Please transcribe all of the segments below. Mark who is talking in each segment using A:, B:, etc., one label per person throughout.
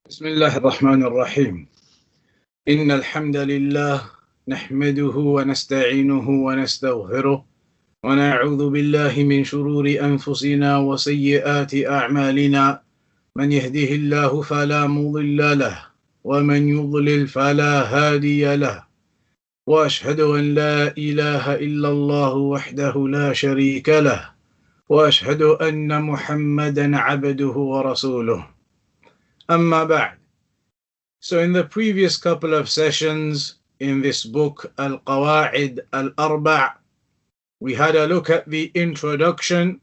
A: بسم الله الرحمن الرحيم إن الحمد لله نحمده ونستعينه ونستغفره ونعوذ بالله من شرور أنفسنا وسيئات أعمالنا من يهده الله فلا مضل له ومن يضلل فلا هادي له وأشهد أن لا إله إلا الله وحده لا شريك له وأشهد أن محمدا عبده ورسوله أما بعد. So in the previous couple of sessions in this book, Qawa'id Arba, we had a look at the introduction,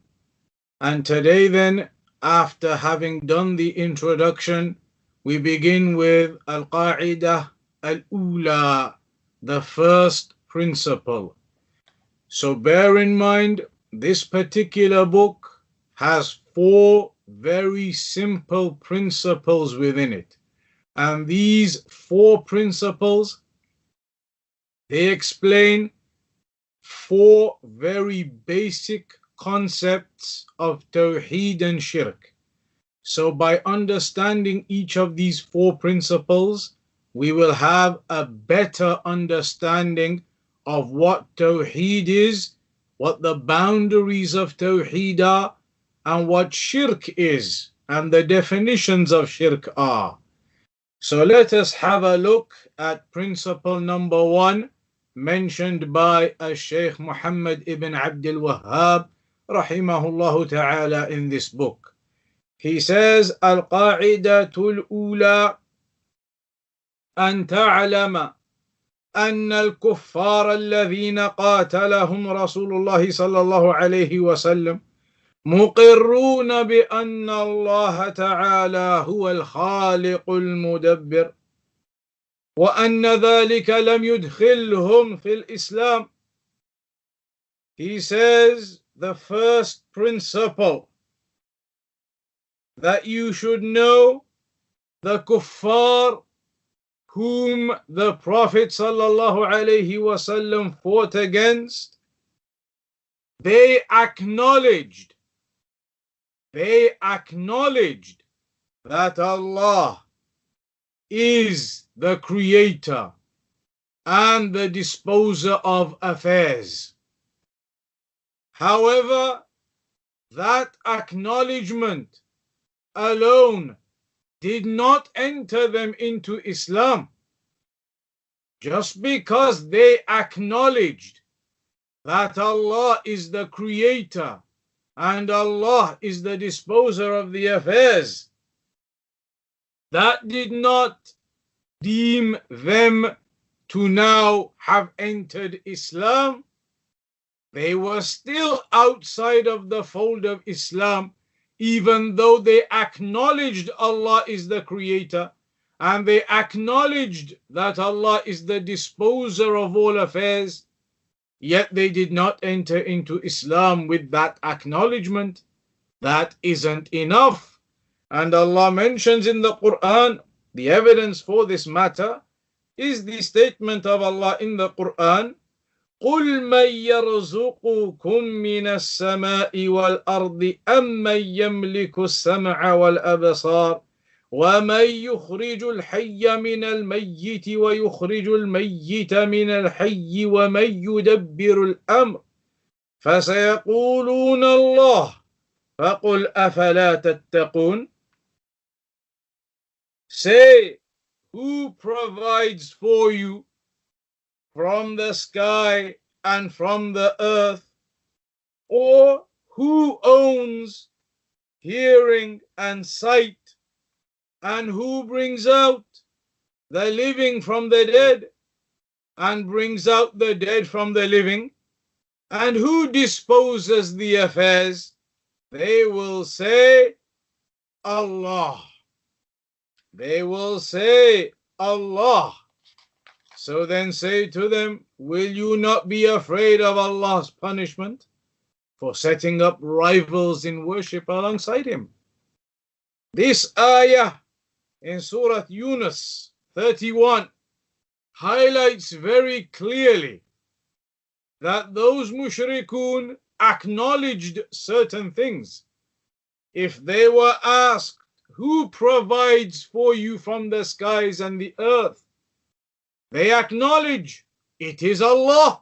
A: and today then, after having done the introduction, we begin with Al-Qa'idah Al-Ula, the first principle. So bear in mind, this particular book has 4 very simple principles within it. And these 4 principles, they explain 4 very basic concepts of Tawhid and Shirk. So by understanding each of these 4 principles, we will have a better understanding of what Tawhid is, what the boundaries of Tawhid are, and what Shirk is, and the definitions of Shirk are. So let us have a look at principle number 1, mentioned by Shaykh Muhammad ibn Abdul Wahab, rahimahullah ta'ala, in this book. He says, Al-Qa'idatul Ula an ta'alama أن الكفار الذين قاتلهم رسول الله صلى الله عليه وسلم مقرون بأن الله تعالى هو الخالق المدبر وأن ذلك لم يدخلهم في الإسلام. He says the first principle that you should know, the kuffar whom the Prophet sallallahu alaihi wasallam fought against, they acknowledged that Allah is the creator and the disposer of affairs. However, that acknowledgement alone did not enter them into Islam. Just because they acknowledged that Allah is the creator and Allah is the disposer of the affairs, that did not deem them to now have entered Islam. They were still outside of the fold of Islam, even though they acknowledged Allah is the creator and they acknowledged that Allah is the disposer of all affairs, yet they did not enter into Islam with that acknowledgement. That isn't enough. And Allah mentions in the Quran, the evidence for this matter is the statement of Allah in the Quran, قُلْ مَنْ يَرْزُقُكُمْ مِنَ السَّمَاءِ وَالْأَرْضِ أَمَّنْ يَمْلِكُ السَّمْعَ وَالْأَبْصَارَ وَمَنْ يُخْرِجُ الْحَيَّ مِنَ الْمَيِّتِ وَيُخْرِجُ الْمَيِّتَ مِنَ الْحَيِّ وَمَنْ يُدَبِّرُ الْأَمْرَ فَسَيَقُولُونَ اللَّهُ فَقُلْ أَفَلَا تَتَّقُونَ. Say, who provides for you from the sky and from the earth, or who owns hearing and sight, and who brings out the living from the dead and brings out the dead from the living, and who disposes the affairs? They will say, Allah. They will say, Allah. So then say to them, will you not be afraid of Allah's punishment for setting up rivals in worship alongside Him? This ayah in Surah Yunus 31 highlights very clearly that those mushrikun acknowledged certain things. If they were asked who provides for you from the skies and the earth? They acknowledge it is Allah.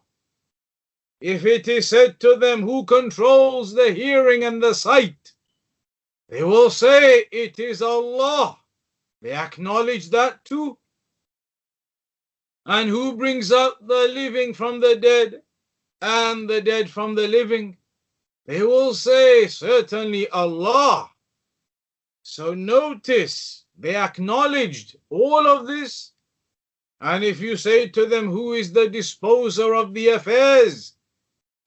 A: If it is said to them, who controls the hearing and the sight? They will say it is Allah. They acknowledge that too. And who brings out the living from the dead and the dead from the living? They will say certainly Allah. So notice, they acknowledged all of this. And if you say to them, who is the disposer of the affairs?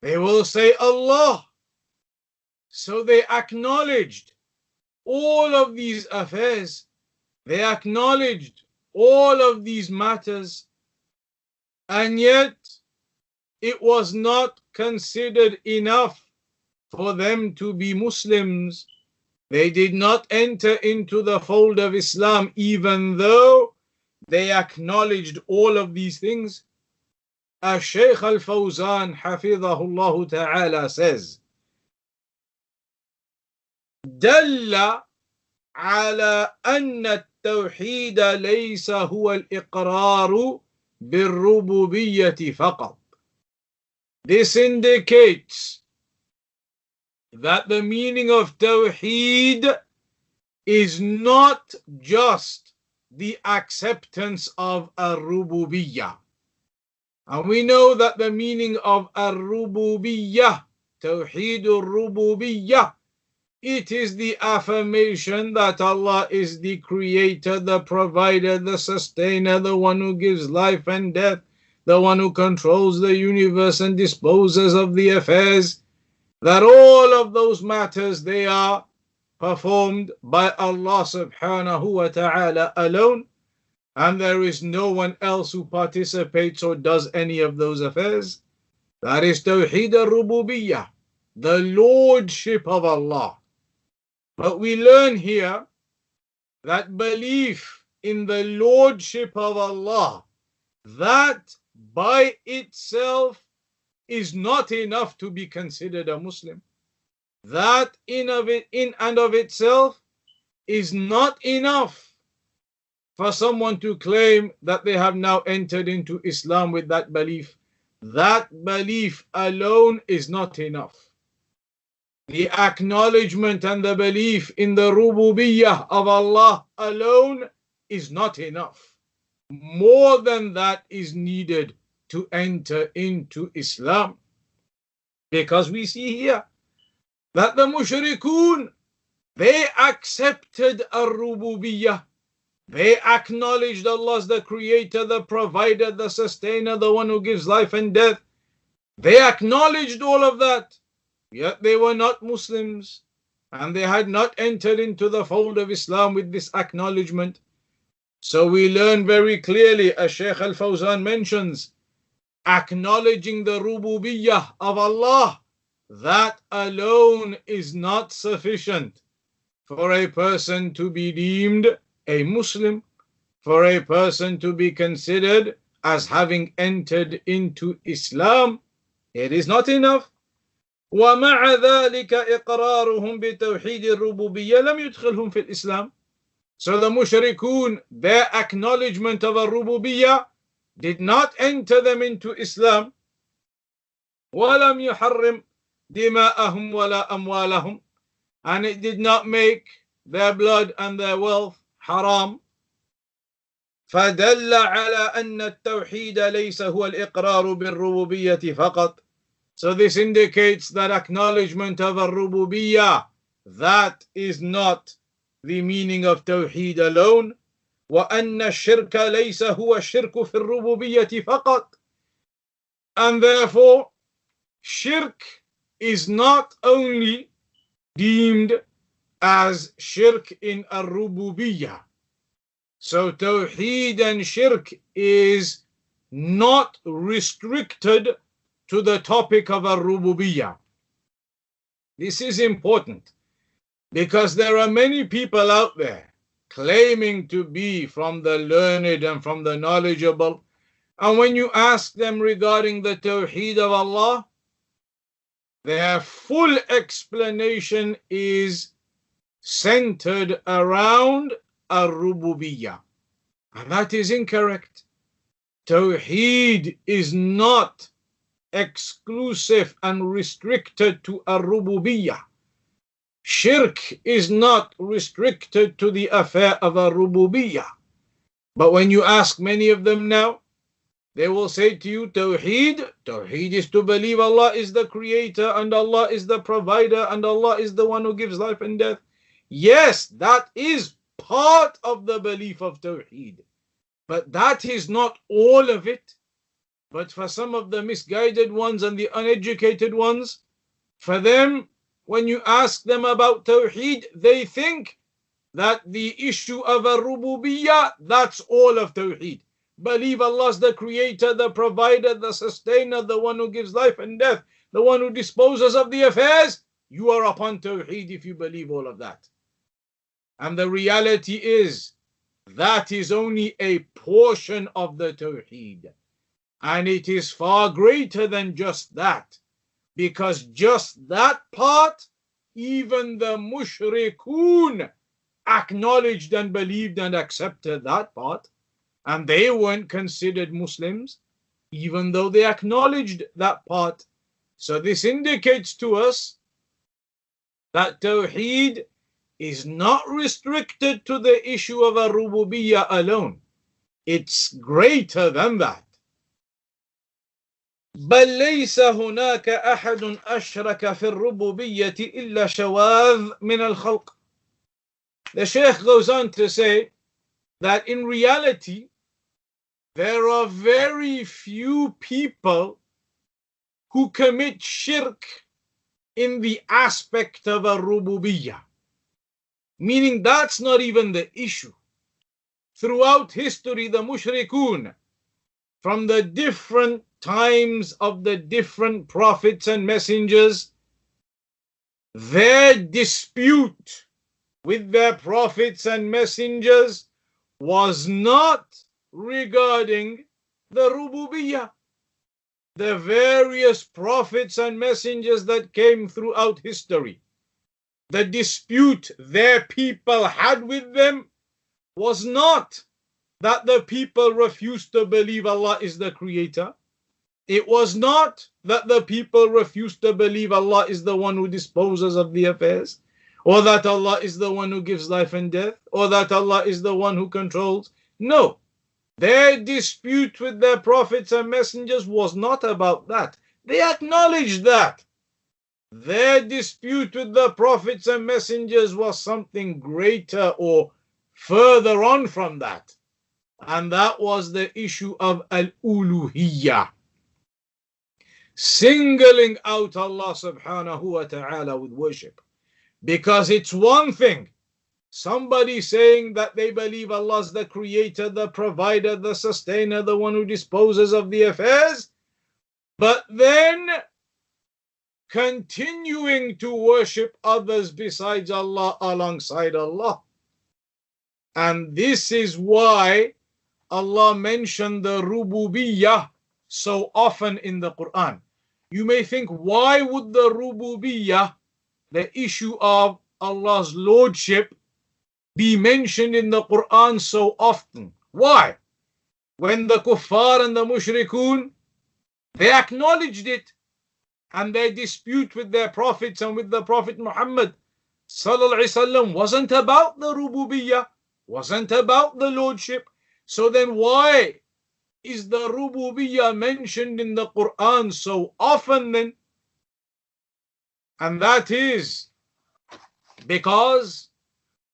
A: They will say Allah. So they acknowledged all of these affairs. They acknowledged all of these matters. And yet, it was not considered enough for them to be Muslims. They did not enter into the fold of Islam, even though they acknowledged all of these things. Shaykh al-Fawzan, hafidhahullah ta'ala, says, دل على أن التوحيد ليس هو الإقرار بالربوبية فقط. This indicates that the meaning of Tawhid is not just the acceptance of Ar-Rububiyyah. And we know that the meaning of Ar-Rububiyyah, Tawheed Ar-Rububiyyah, it is the affirmation that Allah is the creator, the provider, the sustainer, the one who gives life and death, the one who controls the universe and disposes of the affairs, that all of those matters, they are performed by Allah subhanahu wa ta'ala alone, and there is no one else who participates or does any of those affairs. That is Tawheed al-Rububiyyah, the lordship of Allah. But we learn here that belief in the lordship of Allah, that by itself is not enough to be considered a Muslim. That in and of itself is not enough for someone to claim that they have now entered into Islam with that belief. That belief alone is not enough. The acknowledgement and the belief in the rububiyyah of Allah alone is not enough. More than that is needed to enter into Islam. Because we see here that the mushrikun, they accepted ar-rububiyyah. They acknowledged Allah as the creator, the provider, the sustainer, the one who gives life and death. They acknowledged all of that. Yet they were not Muslims, and they had not entered into the fold of Islam with this acknowledgement. So we learn very clearly, as Shaykh al-Fawzan mentions, acknowledging the rububiyyah of Allah, that alone is not sufficient for a person to be deemed a Muslim, for a person to be considered as having entered into Islam. It is not enough. ومع ذلك إقرارهم بتوحيد الربوبية لم يدخلهم في الإسلام. So the mushrikun, their acknowledgement of الربوبية did not enter them into Islam. ولم يحرم دماءهم ولا أموالهم, and it did not make their blood and their wealth haram. فدل على أن التوحيد ليس هو الإقرار بالربوبية فقط. So this indicates that acknowledgement of ar-rububiyyah, that is not the meaning of Tawheed alone. وأن الشرك ليس هو الشرك في الربوبية فقط. And therefore, shirk is not only deemed as shirk in ar-rububiyyah. So Tawheed and shirk is not restricted to the topic of ar-rububiyyah. This is important because there are many people out there claiming to be from the learned and from the knowledgeable, and when you ask them regarding the Tawheed of Allah, their full explanation is centered around Ar-Rububiyyah. And that is incorrect. Tawhid is not exclusive and restricted to Ar-Rububiyyah. Shirk is not restricted to the affair of Ar-Rububiyyah. But when you ask many of them now, they will say to you, Tawhid is to believe Allah is the creator and Allah is the provider and Allah is the one who gives life and death. Yes, that is part of the belief of Tawhid. But that is not all of it. But for some of the misguided ones and the uneducated ones, for them, when you ask them about Tawheed, they think that the issue of Ar-Rububiyyah, that's all of Tawheed. Believe Allah's the creator, the provider, the sustainer, the one who gives life and death, the one who disposes of the affairs. You are upon Tawheed if you believe all of that. And the reality is, that is only a portion of the Tawheed. And it is far greater than just that. Because just that part, even the mushrikun acknowledged and believed and accepted that part. And they weren't considered Muslims, even though they acknowledged that part. So this indicates to us that Tawheed is not restricted to the issue of Ar-Rububiyyah alone. It's greater than that. بل ليس هناك أحد أشرك في الربوبية إلا شواذ من الخلق. The Shaykh goes on to say that in reality, there are very few people who commit shirk in the aspect of Ar-Rububiyyah. Meaning that's not even the issue. Throughout history, the mushrikun, from the different times of the different prophets and messengers, their dispute with their prophets and messengers was not regarding the Rububiyyah. The various prophets and messengers that came throughout history, the dispute their people had with them was not that the people refused to believe Allah is the creator. It was not that the people refused to believe Allah is the one who disposes of the affairs, or that Allah is the one who gives life and death, or that Allah is the one who controls. No. Their dispute with their prophets and messengers was not about that. They acknowledged that. Their dispute with the prophets and messengers was something greater or further on from that. And that was the issue of al-uluhiyyah. Singling out Allah subhanahu wa ta'ala with worship. Because it's one thing, somebody saying that they believe Allah's the creator, the provider, the sustainer, the one who disposes of the affairs, but then continuing to worship others besides Allah alongside Allah. And this is why Allah mentioned the Rububiyyah so often in the Quran. You may think, why would the Rububiyyah, the issue of Allah's lordship, be mentioned in the Quran so often? Why? When the kuffar and the mushrikun, they acknowledged it, and their dispute with their prophets and with the Prophet Muhammad sallallahu alaihi wasallam wasn't about the Rububiyyah, wasn't about the lordship. So then why is the Rububiyyah mentioned in the Quran so often then? And that is because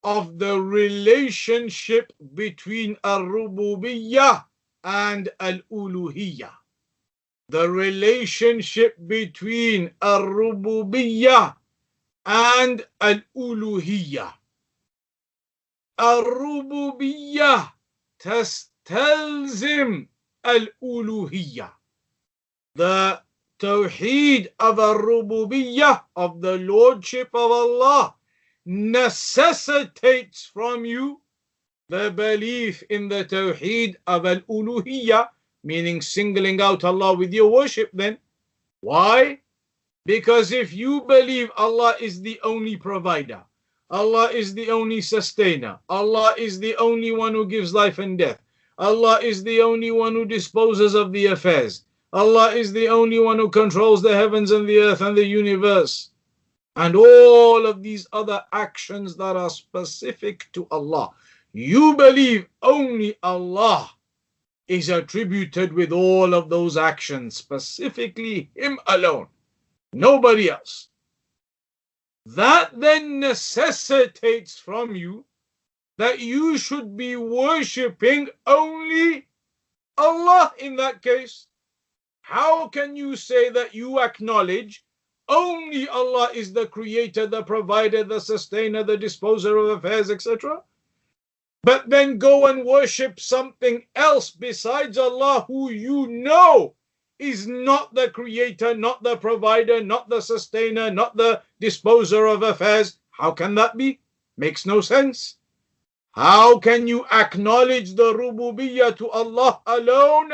A: of the relationship between Ar-Rububiyyah and Al-Uluhiyyah. The relationship between Ar-Rububiyyah and Al-Uluhiyyah. Ar-Rububiyyah tastalzim Al-Uluhiyyah. The Tawheed of Ar-Rububiyyah, of the Lordship of Allah, necessitates from you the belief in the Tawheed of Al-Uluhiyyah, meaning singling out Allah with your worship then. Why? Because if you believe Allah is the only provider, Allah is the only sustainer. Allah is the only one who gives life and death. Allah is the only one who disposes of the affairs. Allah is the only one who controls the heavens and the earth and the universe. And all of these other actions that are specific to Allah. You believe only Allah is attributed with all of those actions, specifically Him alone, nobody else. That then necessitates from you that you should be worshipping only Allah in that case. How can you say that you acknowledge only Allah is the creator, the provider, the sustainer, the disposer of affairs, etc., but then go and worship something else besides Allah who you know is not the creator, not the provider, not the sustainer, not the disposer of affairs? How can that be? Makes no sense. How can you acknowledge the rububiyyah to Allah alone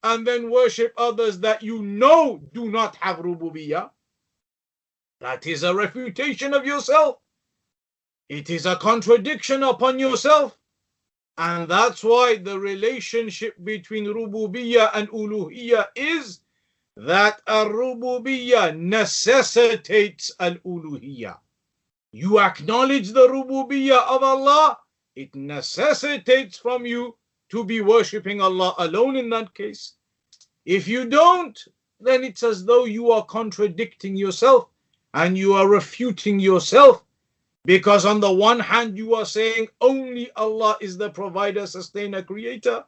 A: and then worship others that you know do not have rububiyyah? That is a refutation of yourself. It is a contradiction upon yourself. And that's why the relationship between rububiyyah and uluhiyyah is that al-rububiyyah necessitates al-uluhiyyah. You acknowledge the rububiyyah of Allah, it necessitates from you to be worshipping Allah alone in that case. If you don't, then it's as though you are contradicting yourself and you are refuting yourself. Because on the one hand, you are saying only Allah is the provider, sustainer, creator.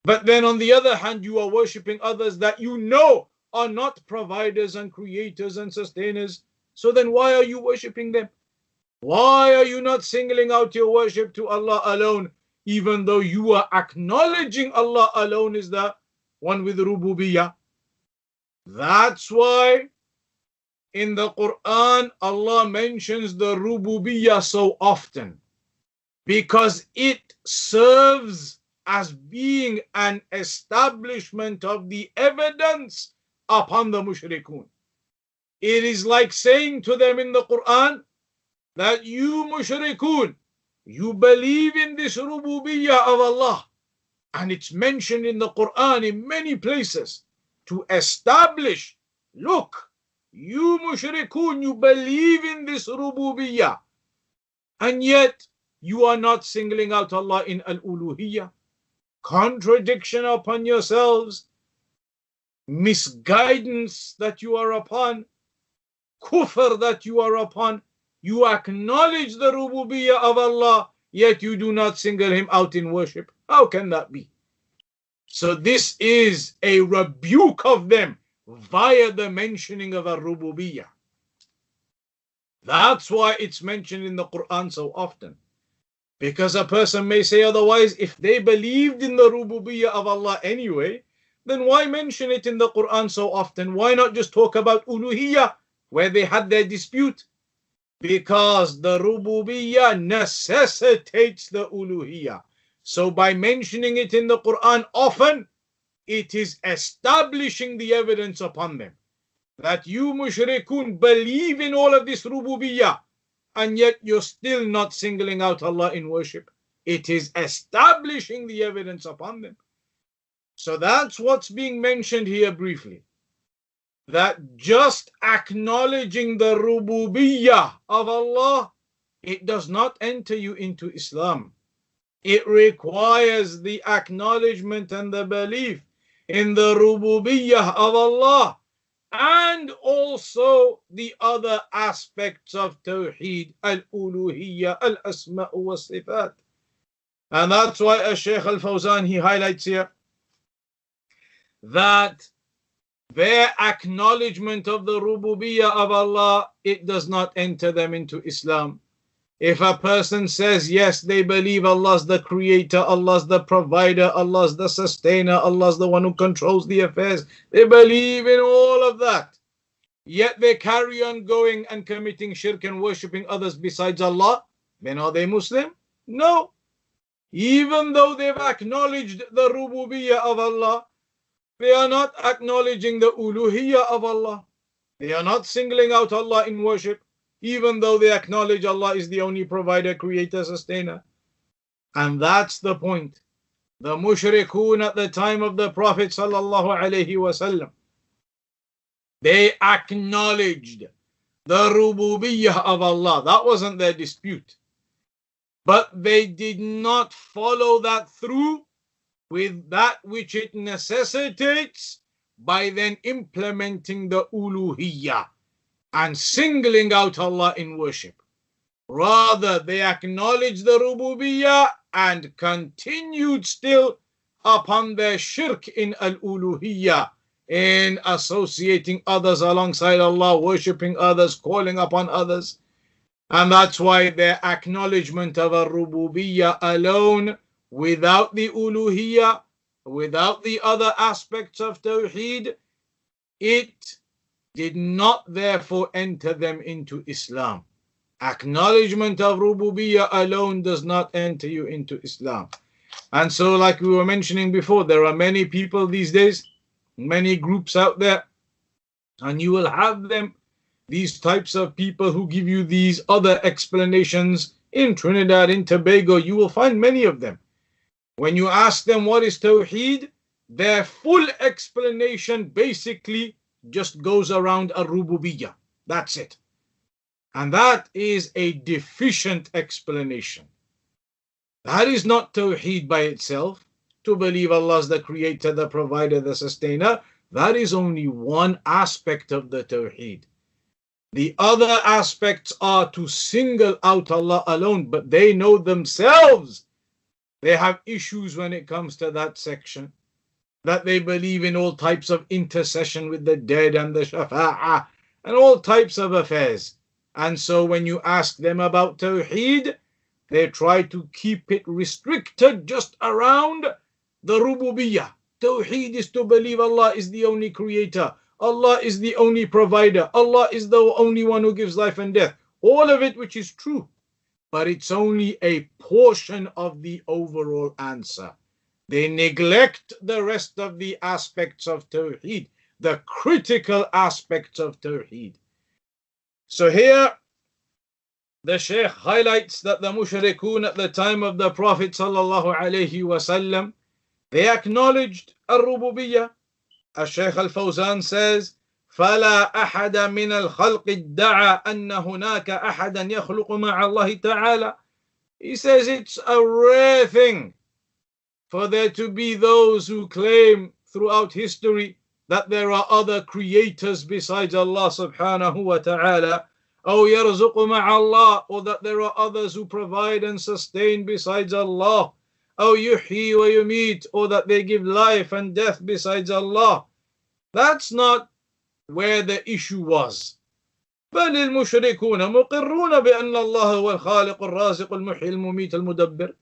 A: But then on the other hand, you are worshipping others that you know are not providers and creators and sustainers. So then why are you worshipping them? Why are you not singling out your worship to Allah alone, even though you are acknowledging Allah alone is the one with rububiyyah? That's why in the Quran, Allah mentions the rububiyyah so often, because it serves as being an establishment of the evidence upon the mushrikun. It is like saying to them in the Quran that you mushrikun, you believe in this rububiyyah of Allah, and it's mentioned in the Quran in many places to establish, look, you mushrikun, you believe in this rububiyyah, and yet you are not singling out Allah in al-uluhiyyah. Contradiction upon yourselves, misguidance that you are upon, kufr that you are upon. You acknowledge the rububiyyah of Allah, yet you do not single Him out in worship. How can that be? So this is a rebuke of them via the mentioning of al-rububiyyah. That's why it's mentioned in the Quran so often. Because a person may say otherwise, if they believed in the rububiyyah of Allah anyway, then why mention it in the Quran so often? Why not just talk about uluhiyyah, where they had their dispute? Because the rububiyyah necessitates the uluhiyyah. So by mentioning it in the Quran often, it is establishing the evidence upon them that you mushrikun believe in all of this rububiyyah, and yet you're still not singling out Allah in worship. It is establishing the evidence upon them. So that's what's being mentioned here briefly. That just acknowledging the rububiyyah of Allah, it does not enter you into Islam. It requires the acknowledgement and the belief in the rububiyyah of Allah, and also the other aspects of Tawhid, al-uluhiyyah, al-asma' wa sifat. And that's why Shaykh al-Fawzan, he highlights here that their acknowledgement of the rububiyyah of Allah, it does not enter them into Islam. If a person says, yes, they believe Allah's the creator, Allah's the provider, Allah's the sustainer, Allah's the one who controls the affairs, they believe in all of that, yet they carry on going and committing shirk and worshipping others besides Allah, then are they Muslim? No. Even though they've acknowledged the rububiyyah of Allah, they are not acknowledging the uluhiyyah of Allah. They are not singling out Allah in worship. even though they acknowledge Allah is the only provider, creator, sustainer. And that's the point. The mushrikun at the time of the Prophet sallallahu alaihi wasallam, they acknowledged the rububiyyah of Allah. That wasn't their dispute. But they did not follow that through with that which it necessitates by then implementing the uluhiyyah and singling out Allah in worship. Rather, they acknowledged the rububiyyah and continued still upon their shirk in al-uluhiyyah, in associating others alongside Allah, worshipping others, calling upon others. And that's why their acknowledgement of a rububiyyah alone, without the uluhiyyah, without the other aspects of Tawhid, it did not therefore enter them into Islam. Acknowledgement of rububiyyah alone does not enter you into Islam. And so, like we were mentioning before, there are many people these days, many groups out there, and you will have them, these types of people who give you these other explanations. In Trinidad, in Tobago, you will find many of them. When you ask them what is Tawheed, their full explanation basically just goes around a rububiyyah. That's it. And that is a deficient explanation. That is not Tawheed by itself. To believe Allah is the creator, the provider, the sustainer, that is only one aspect of the Tawheed. The other aspects are to single out Allah alone, but they know themselves they have issues when it comes to that section. That they believe in all types of intercession with the dead and the shafa'ah and all types of affairs. And so when you ask them about Tawheed, they try to keep it restricted just around the rububiyyah. Tawheed is to believe Allah is the only creator. Allah is the only provider. Allah is the only one who gives life and death. All of it which is true. But it's only a portion of the overall answer. They neglect the rest of the aspects of Tawheed, the critical aspects of Tawheed. So here, the Shaykh highlights that the mushrikun at the time of the Prophet sallallahu alaihi wasallam, they acknowledged al-rububiyyah. Al-Shaykh al-Fawzan says, فلا أحد من الخلق ادعى أن هناك أحدا يخلق مع الله تعالى. He says it's a rare thing for there to be those who claim throughout history that there are other creators besides Allah subhanahu wa ta'ala, أو يرزق مع الله, or that there are others who provide and sustain besides Allah, أو يحيي ويميت, or that they give life and death besides Allah. That's not where the issue was. بل المشركون مقرون بأن الله هو الخالق الرازق المحيي المميت المدبر.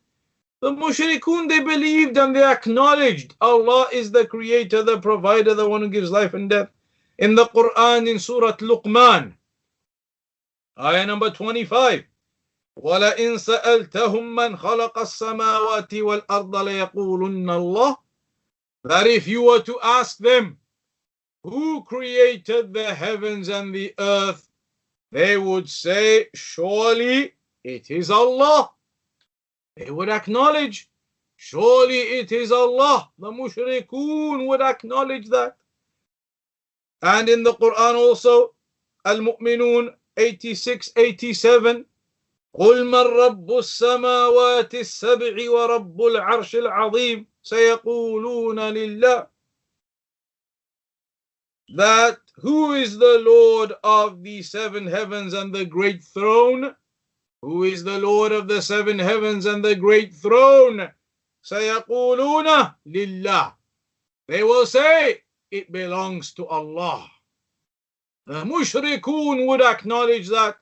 A: The mushrikun, they believed and they acknowledged Allah is the creator, the provider, the one who gives life and death. In the Quran, in Surah Luqman, ayah number 25, وَلَئِن سَأَلْتَهُمْ مَنْ خَلَقَ السَّمَاوَاتِ وَالْأَرْضَ لَيَقُولُنَّ اللَّهُ. That if you were to ask them, who created the heavens and the earth, they would say, surely it is Allah. They would acknowledge, surely it is Allah. The mushrikun would acknowledge that. And in the Quran also, Al-Mu'minun 86-87, قُلْ مَنْ رَبُّ السَّمَاوَاتِ السَّبْعِ وَرَبُّ الْعَرْشِ الْعَظِيمِ سَيَقُولُونَ لِلَّهِ. That who is the Lord of the seven heavens and the great throne? Who is the Lord of the seven heavens and the great throne? سَيَقُولُونَ لِلَّهِ. They will say, it belongs to Allah. The mushrikun would acknowledge that,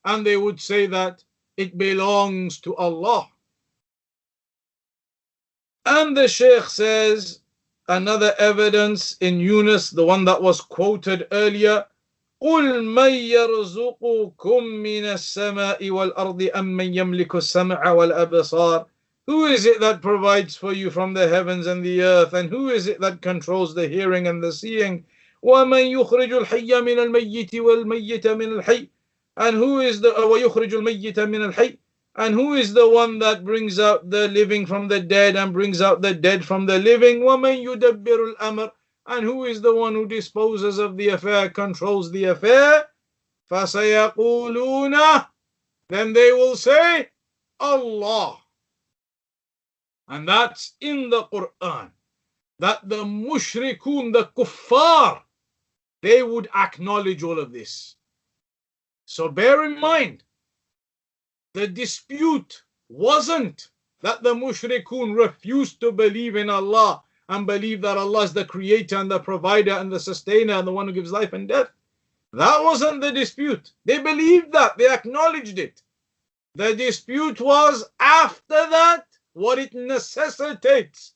A: and they would say that it belongs to Allah. And the Shaykh says, another evidence in Yunus, the one that was quoted earlier, قُلْ مَنْ يَرْزُقُكُمْ مِنَ السَّمَاءِ وَالْأَرْضِ أَمَّنْ يَمْلِكُ السَّمْعَ وَالْأَبْصَارِ. Who is it that provides for you from the heavens and the earth, and who is it that controls the hearing and the seeing? وَمَنْ يُخْرِجُ الْحَيَّ مِنَ الْمَيِّتِ وَالْمَيِّتَ مِنَ الْحَيِّ. And who is the وَيُخْرِجُ الْمَيِّتَ مِنَ الْحَيِّ? And who is the one that brings out the living from the dead and brings out the dead from the living? وَمَنْ يُدَبِّرُ الْأَمْرِ? And who is the one who disposes of the affair, controls the affair? فَسَيَقُولُونَ, then they will say, Allah. And that's in the Quran, that the mushrikun, the kuffar, they would acknowledge all of this. So bear in mind, the dispute wasn't that the mushrikun refused to believe in Allah and believe that Allah is the creator and the provider and the sustainer and the one who gives life and death. That wasn't the dispute. They believed that, they acknowledged it. The dispute was after that, what it necessitates,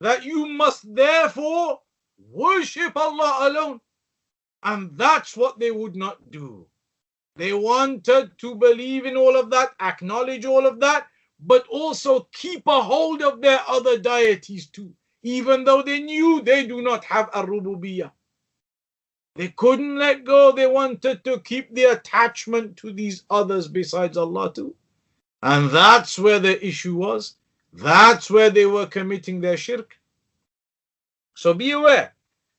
A: that you must therefore worship Allah alone. And that's what they would not do. They wanted to believe in all of that, acknowledge all of that, but also keep a hold of their other deities too, even though they knew they do not have a rububiyyah. They couldn't let go. They wanted to keep the attachment to these others besides Allah too. And that's where the issue was. That's where they were committing their shirk. So be aware,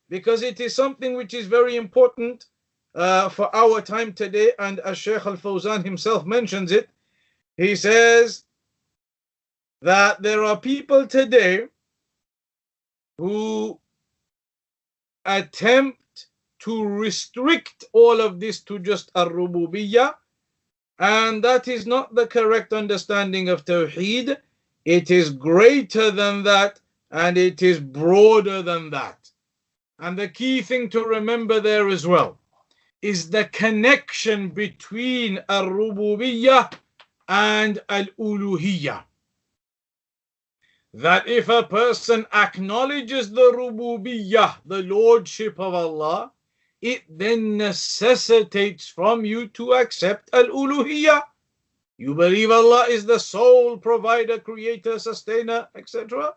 A: because it is something which is very important for our time today. And as Shaykh Al-Fawzan himself mentions it, he says that there are people today who attempt to restrict all of this to just ar-rububiyyah, and that is not the correct understanding of Tawhid. It is greater than that, and it is broader than that. And the key thing to remember there as well is the connection between ar-rububiyyah and al-uluhiyyah. That if a person acknowledges the rububiyyah, the lordship of Allah, it then necessitates from you to accept al-uluhiyyah. You believe Allah is the sole provider, creator, sustainer, etc.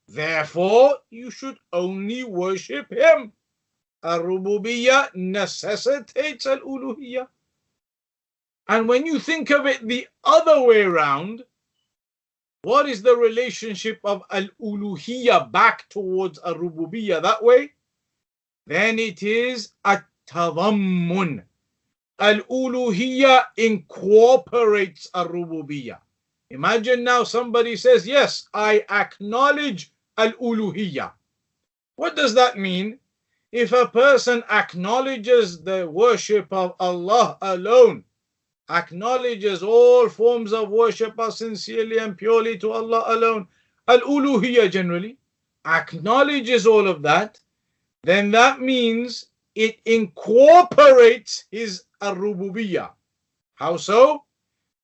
A: Therefore, you should only worship Him. Ar-rububiyyah necessitates al-uluhiyyah. And when you think of it the other way around, what is the relationship of al-uluhiyyah back towards ar-rububiyyah that way? Then it is at-tadammun. Al-uluhiyyah incorporates ar-rububiyyah. Imagine now somebody says, yes, I acknowledge al-uluhiyyah. What does that mean? If a person acknowledges the worship of Allah alone, acknowledges all forms of worship are sincerely and purely to Allah alone, al-uluhiyyah generally, acknowledges all of that, then that means it incorporates his ar-rububiyyah. How so?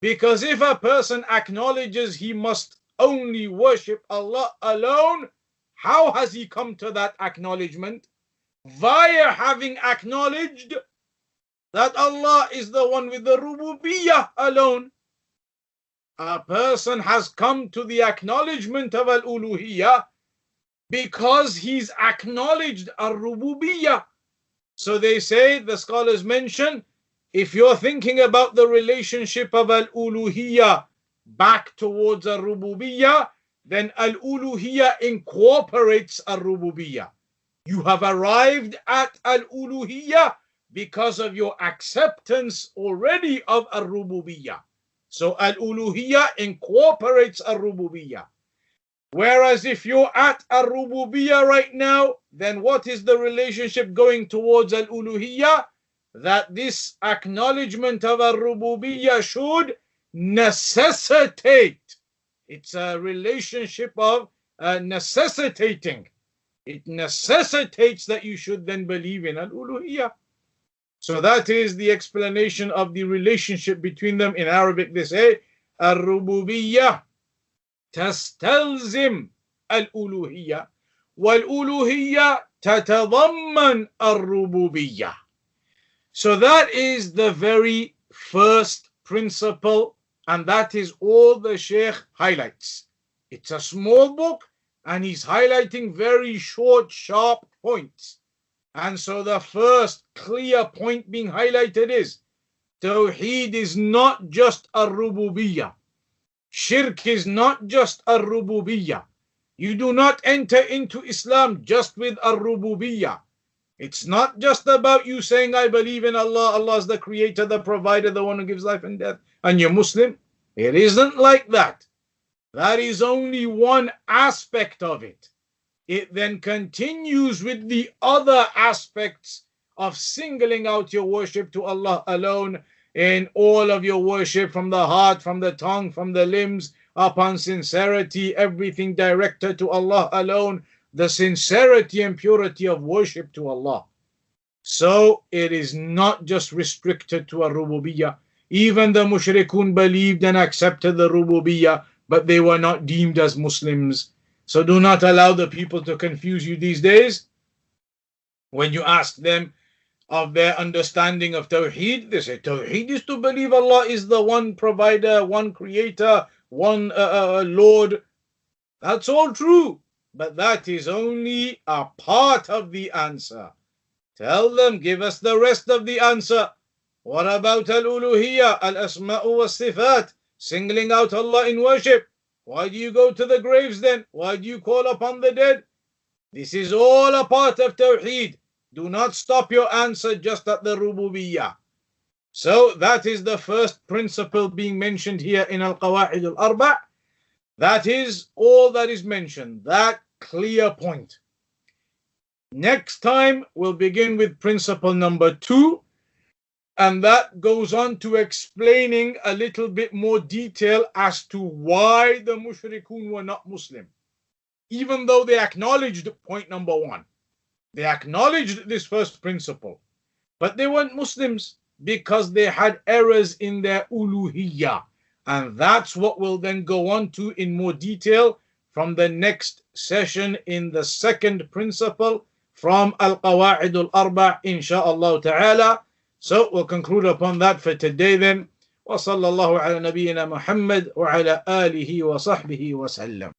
A: Because if a person acknowledges he must only worship Allah alone, how has he come to that acknowledgement? Via having acknowledged that Allah is the one with the rububiyyah alone. A person has come to the acknowledgement of al-uluhiyyah because he's acknowledged ar-rububiyyah. So they say, the scholars mention, if you're thinking about the relationship of al-uluhiyyah back towards ar-rububiyyah, then al-uluhiyyah incorporates ar-rububiyyah. You have arrived at al-uluhiyyah because of your acceptance already of ar-rububiyyah. So al-uluhiyyah incorporates ar-rububiyyah. Whereas if you're at ar-rububiyyah right now, then what is the relationship going towards al-uluhiyyah? That this acknowledgement of ar-rububiyyah should necessitate. It's a relationship of necessitating. It necessitates that you should then believe in al-uluhiyyah. So that is the explanation of the relationship between them. In Arabic they say, ar-rububiyyah تستلزم الألوهية والألوهية تتضمن الربوبية. So that is the very first principle, and that is all the Shaykh highlights. It's a small book and he's highlighting very short, sharp points. And so the first clear point being highlighted is Tawhid is not just ar-rububiyyah. Shirk is not just ar-rububiyyah. You do not enter into Islam just with ar-rububiyyah. It's not just about you saying, I believe in Allah, Allah is the creator, the provider, the one who gives life and death, and you're Muslim. It isn't like that. That is only one aspect of it. It then continues with the other aspects of singling out your worship to Allah alone in all of your worship, from the heart, from the tongue, from the limbs, upon sincerity, everything directed to Allah alone, the sincerity and purity of worship to Allah. So it is not just restricted to a rububiyyah. Even the mushrikun believed and accepted the rububiyyah, but they were not deemed as Muslims. So do not allow the people to confuse you these days. When you ask them of their understanding of Tawhid, they say Tawhid is to believe Allah is the one provider, one creator, one Lord. That's all true, but that is only a part of the answer. Tell them, give us the rest of the answer. What about al-uluhiyyah, al-asma'u was-sifat, singling out Allah in worship? Why do you go to the graves then? Why do you call upon the dead? This is all a part of Tawheed. Do not stop your answer just at the rububiyyah. So that is the first principle being mentioned here in Al-Qawa'id al-Arba. That is all that is mentioned, that clear point. Next time we'll begin with principle number 2, and that goes on to explaining a little bit more detail as to why the mushrikun were not Muslim. Even though they acknowledged point number 1. They acknowledged this first principle, but they weren't Muslims because they had errors in their uluhiyyah. And that's what we'll then go on to in more detail from the next session in the second principle from Al-Qawa'id al-Arba, insha'Allah ta'ala. So we'll conclude upon that for today then. وصلى الله على نبينا محمد وعلى آله وصحبه وسلم.